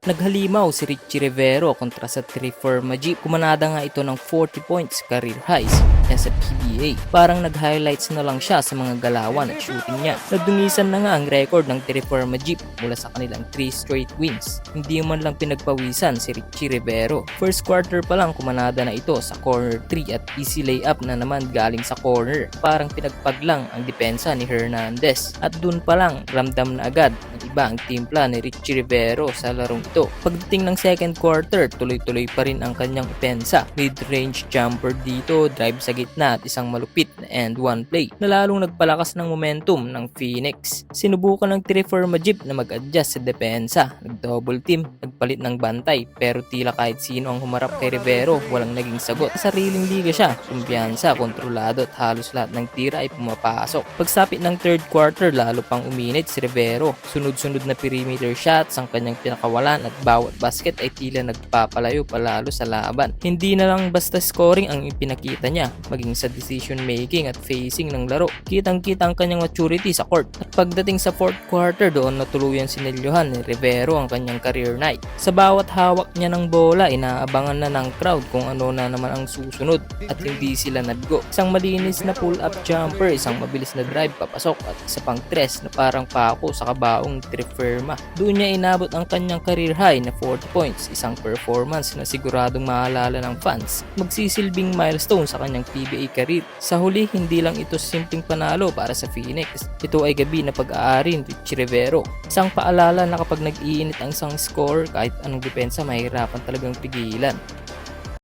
Naghalimaw si Richie Rivero kontra sa Trifor Majid. Kumanada nga ito ng 40 points career highs sa PBA. Parang nag-highlights na lang siya sa mga galawan at shooting niya. Nagdungisan na nga ang record ng Trifor Majid mula sa kanilang 3 straight wins. Hindi man lang pinagpawisan si Richie Rivero. First quarter pa lang kumanada na ito sa corner 3 at easy layup na naman galing sa corner. Parang pinagpag lang ang depensa ni Hernandez. At dun pa lang ramdam na agad ng iba ang timpla ni Richie Rivero sa larong ito. Pagdating ng second quarter, tuloy-tuloy pa rin ang kanyang opensa. Mid-range jumper dito, drive sa gitna at isang malupit na end one play na lalong nagpalakas ng momentum ng Phoenix. Sinubukan ng Trifor Majid na mag-adjust sa depensa. Nag-double team, nagpalit ng bantay pero tila kahit sino ang humarap kay Rivero, walang naging sagot. Sa sariling liga siya, kumpiyansa, kontrolado at halos lahat ng tira ay pumapasok. Pagsapit ng third quarter, lalo pang uminit si Rivero. Sunod-sunod na perimeter shots ang kanyang pinakawalan at bawat basket ay tila nagpapalayo palalo sa laban. Hindi na lang basta scoring ang ipinakita niya, maging sa decision making at facing ng laro. Kitang-kita ang kanyang maturity sa court. At pagdating sa fourth quarter, doon natuluyan sinilyohan ni Rivero ang kanyang career night. Sa bawat hawak niya ng bola, inaabangan na ng crowd kung ano na naman ang susunod at hindi sila naggo. Isang malinis na pull-up jumper, isang mabilis na drive papasok at isa pang tres na parang pako sa kabaong Triferma. Doon niya inabot ang kanyang career high na 40 points, isang performance na siguradong maalala ng fans. Magsisilbing milestone sa kanyang PBA career. Sa huli, hindi lang ito simpleng panalo para sa Phoenix. Ito ay gabi na pag-aari ni Richie Rivero. Isang paalala na kapag nag-iinit ang isang score, kahit anong depensa, mahirapan talagang pigilan.